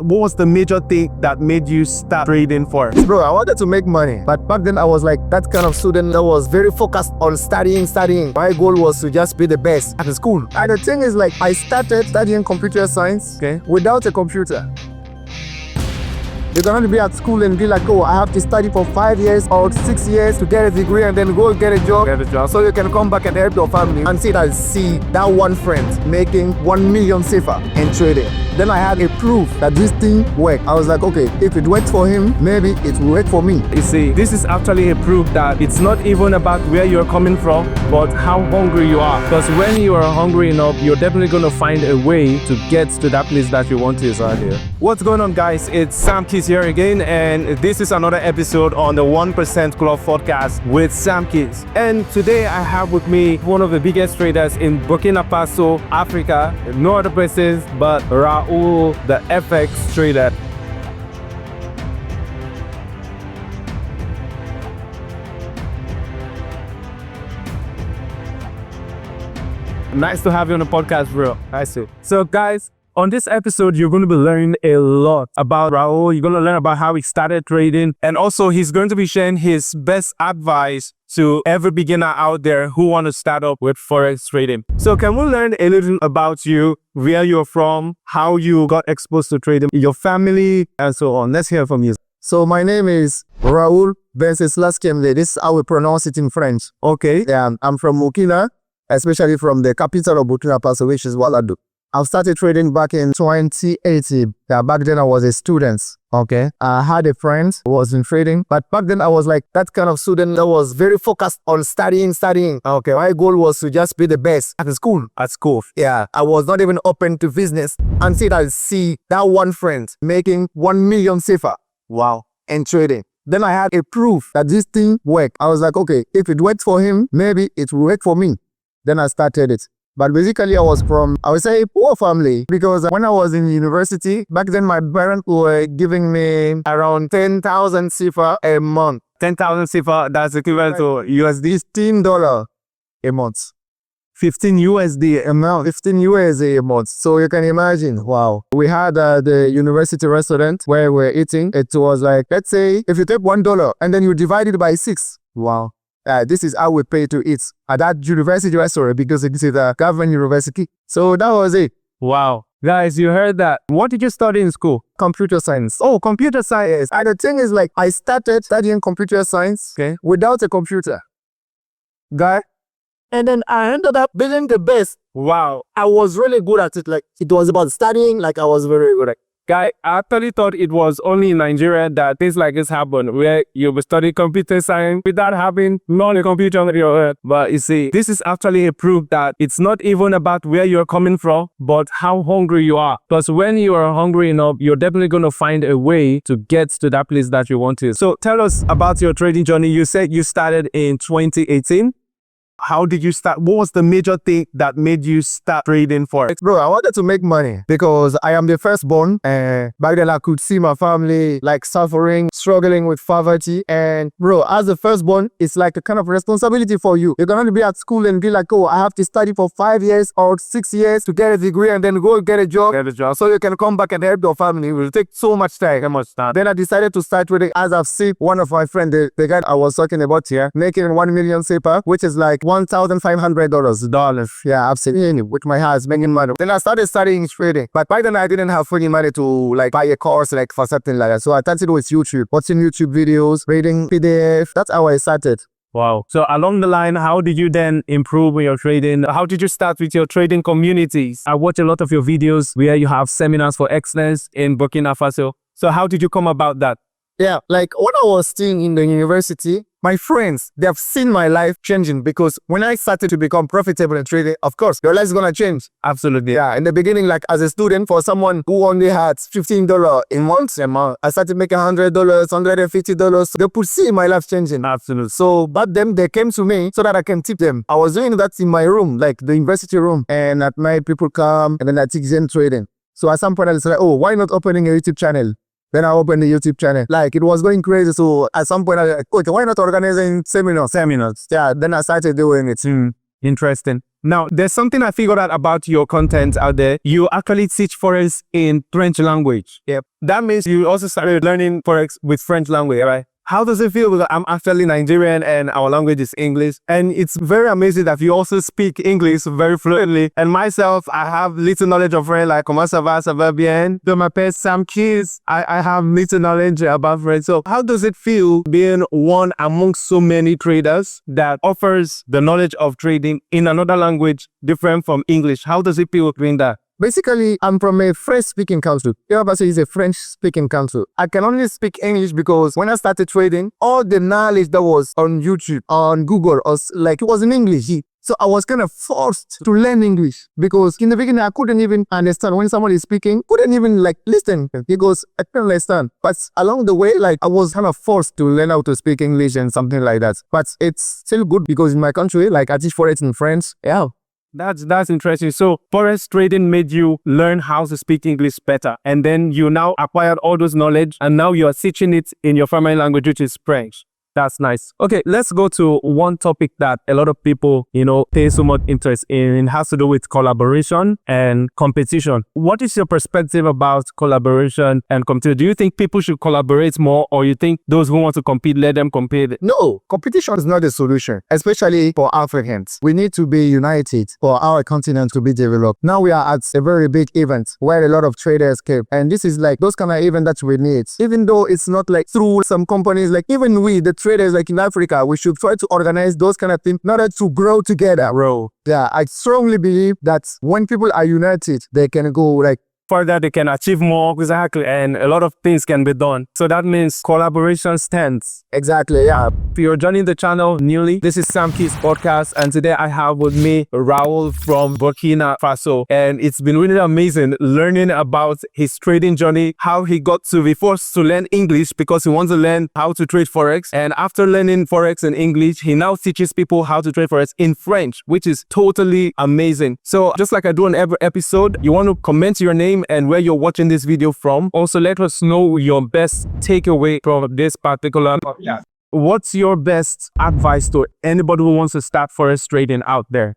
What was the major thing that made you start trading Forex? Bro, I wanted to make money, but back then I was like that kind of student that was very focused on studying. My goal was to just be the best at the school. And the thing is, like, I started studying computer science without a computer. You're gonna be at school and be like, oh, I have to study for 5 years or 6 years to get a degree and then go get a job. So you can come back and help your family and see that one friend making 1 million safer in trading. Then I had a proof that this thing worked. I was like, okay, if it worked for him, maybe it will work for me. You see, this is actually a proof that it's not even about where you're coming from, but how hungry you are. Because when you are hungry enough, you're definitely going to find a way to get to that place that you want to. What's going on, guys? It's Sam Keys here again, and this is another episode on the 1% Club podcast with Sam Keys. And today I have with me one of the biggest traders in Burkina Faso, Africa, no other places but Raoul the FX trader. Nice to have you on the podcast, bro. Nice to. So guys, on this episode, you're going to be learning a lot about Raoul. You're going to learn about how he started trading. And also, he's going to be sharing his best advice to every beginner out there who want to start up with Forex trading. So can we learn a little about you, where you're from, how you got exposed to trading, your family, and so on? Let's hear from you. So my name is Raoul FX. This is how we pronounce it in French. Okay. Yeah, I'm from Burkina, especially from the capital of Burkina Faso, which is Ouagadougou. I started trading back in 2018. Yeah, back then I was a student. Okay. I had a friend who was in trading, but back then I was like that kind of student that was very focused on studying. Okay. My goal was to just be the best at the school. At school. Yeah. I was not even open to business until I see that one friend making 1 million safer. Wow. In trading. Then I had a proof that this thing worked. I was like, okay, if it worked for him, maybe it will work for me. Then I started it. But basically, I was from, I would say, a poor family, because when I was in university, back then my parents were giving me around 10,000 CFA a month. 10,000 CFA, that's equivalent to USD? $15 a month. 15 USD a month. 15 USD a month. So you can imagine, wow. We had the university restaurant where we were eating. It was like, let's say, if you take $1 and then you divide it by 6. Wow. This is how we pay to eat at that university restaurant, because it is a government university. So that was it. Wow. Guys, you heard that. What did you study in school? Computer science. Oh, computer science. And the thing is, like, I started studying computer science without a computer. Guy. And then I ended up being the best. Wow. I was really good at it. Like, it was about studying. Like, I was very good at it. Guy, I actually thought it was only in Nigeria that things like this happen, where you will study computer science without having a computer on your head. But you see, this is actually a proof that it's not even about where you're coming from, but how hungry you are. Because when you are hungry enough, you're definitely going to find a way to get to that place that you want to. So tell us about your trading journey. You said you started in 2018. How did you start? What was the major thing that made you start trading Forex? Bro, I wanted to make money because I am the firstborn. And back then I could see my family like suffering, struggling with poverty. And bro, as the firstborn, it's like a kind of responsibility for you. You're going to be at school and be like, oh, I have to study for 5 years or 6 years to get a degree and then go get a job. So you can come back and help your family. It will take so much time. Then I decided to start trading, as I've seen one of my friends, the guy I was talking about here, making 1 million CFA, which is like $1,500. Yeah, I've seen it with my hands making money. Then I started studying trading. But by then I didn't have fully money to like buy a course like for something like that. So I started with YouTube, watching YouTube videos, reading PDF. That's how I started. Wow. So along the line, how did you then improve with your trading? How did you start with your trading communities? I watch a lot of your videos where you have seminars for Exness in Burkina Faso. So how did you come about that? Yeah, like when I was still in the university, my friends, they have seen my life changing, because when I started to become profitable in trading, of course, your life is going to change. Absolutely. Yeah, in the beginning, like as a student, for someone who only had $15 in months, I started making $100, $150. They could see my life changing. Absolutely. So back then, they came to me so that I can tip them. I was doing that in my room, like the university room. And at night, people come and then I teach them trading. So at some point, I said, oh, why not opening a YouTube channel? Then I opened the YouTube channel. Like, it was going crazy. So at some point, I was like, okay, why not organizing seminars? Seminars. Yeah, then I started doing it. Interesting. Now, there's something I figured out about your content out there. You actually teach Forex in French language. Yep. That means you also started learning Forex with French language, right? How does it feel? Because I'm actually Nigerian and our language is English. And it's very amazing that you also speak English very fluently. And myself, I have little knowledge of French, like comment ça va bien. De m'appelle Sam Keys. I have little knowledge about French. So how does it feel being one amongst so many traders that offers the knowledge of trading in another language different from English? How does it feel doing that? Basically, I'm from a French-speaking country. Burkina Faso is a French-speaking country. I can only speak English because when I started trading, all the knowledge that was on YouTube, on Google, it was in English. So I was kind of forced to learn English because in the beginning, I couldn't even understand when someone is speaking, couldn't even listen because I couldn't understand. But along the way, I was kind of forced to learn how to speak English and something like that. But it's still good because in my country, I teach Forex in French. Yeah. That's interesting. So Forex trading made you learn how to speak English better. And then you now acquired all those knowledge and now you're teaching it in your family language, which is French. That's nice. Okay, let's go to one topic that a lot of people, pay so much interest in. It has to do with collaboration and competition. What is your perspective about collaboration and competition? Do you think people should collaborate more, or you think those who want to compete, let them compete? No, competition is not a solution, especially for Africans. We need to be united for our continent to be developed. Now we are at a very big event where a lot of traders came, and this is those kind of event that we need. Even though it's not through some companies, even we, the traders in Africa, we should try to organize those kind of things in order to grow together, bro. Yeah, I strongly believe that when people are united, they can go further, they can achieve more, exactly, and a lot of things can be done. So that means collaboration stands. Exactly, yeah. If you're joining the channel newly, this is Sam Keys Podcast, and today I have with me Raoul from Burkina Faso, and it's been really amazing learning about his trading journey, how he got to be forced to learn English because he wants to learn how to trade Forex, and after learning Forex in English, he now teaches people how to trade Forex in French, which is totally amazing. So just like I do on every episode, you want to comment your name and where you're watching this video from. Also, let us know your best takeaway from this particular podcast. What's your best advice to anybody who wants to start Forex trading out there?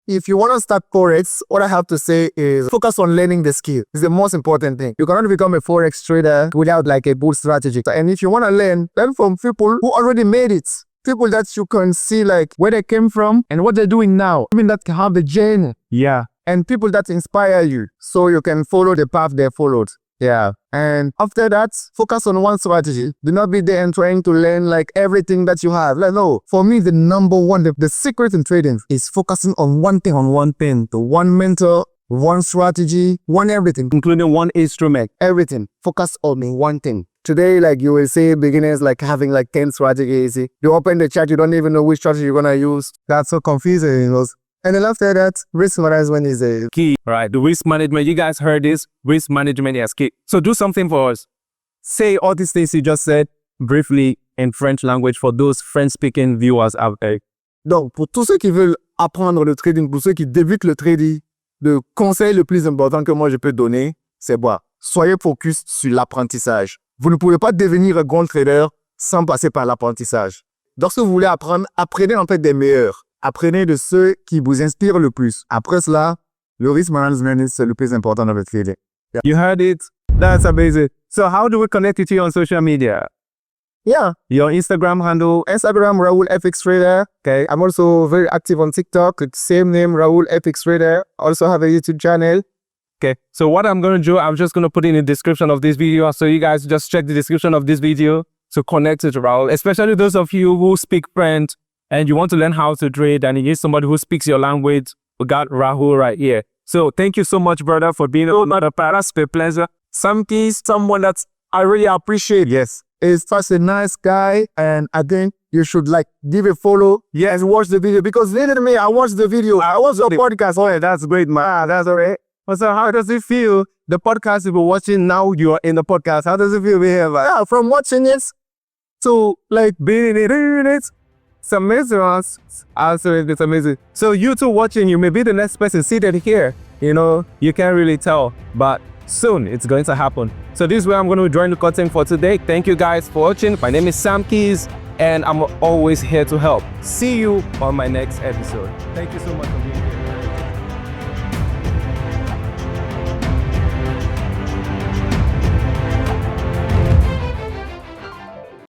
If you want to start Forex, what I have to say is focus on learning the skill. It's the most important thing. You cannot become a Forex trader without a good strategy. And if you want to learn from people who already made it. People that you can see where they came from and what they're doing now. Even that can have the journey. Yeah. And people that inspire you so you can follow the path they followed. Yeah. And after that, focus on one strategy. Do not be there and trying to learn everything that you have. No. For me, the number one, the secret in trading is focusing on one thing. The one mentor, one strategy, one everything. Including one instrument. Everything. Focus on one thing. Today, you will see beginners having 10 strategies. You open the chart, you don't even know which strategy you're going to use. That's so confusing, And then after that, risk management is a key. Right, the risk management, you guys heard this, risk management is key. So do something for us. Say all these things you just said briefly in French language for those French-speaking viewers out there. Donc, pour tous ceux qui veulent apprendre le trading, pour ceux qui débutent le trading, le conseil le plus important que moi je peux donner, c'est soyez focus sur l'apprentissage. Vous ne pouvez pas devenir un grand trader sans passer par l'apprentissage. Lorsque vous voulez apprendre, apprenez des meilleurs. Apprenez de ceux qui vous inspirent le plus. Après cela, le risk management c'est le plus important dans le trading. Yeah. You heard it? That's amazing. So how do we connect with you on social media? Yeah. Your Instagram handle? Instagram, Raoul FX Trader. Okay. I'm also very active on TikTok. Same name, Raoul FX Trader. Also have a YouTube channel. Okay, so what I'm going to do, I'm just going to put in the description of this video. So you guys just check the description of this video to connect to Raoul, especially those of you who speak French and you want to learn how to trade and you need somebody who speaks your language. We got Raoul right here. So thank you so much, brother, for being on the podcast. It's a pleasure. Sam Keys, someone that I really appreciate. Yes. He's such a nice guy, and I think you should give a follow. Yes, watch the video because later than me, I watched the video. I watched the podcast. Oh, yeah, that's great, man. That's all right. So how does it feel? The podcast you were watching, now you're in the podcast. How does it feel here? Yeah, from watching it to being in it. It's amazing. It's amazing. So you two watching, you may be the next person seated here. You can't really tell, but soon it's going to happen. So this is where I'm going to join the content for today. Thank you guys for watching. My name is Sam Keys, and I'm always here to help. See you on my next episode. Thank you so much for being here.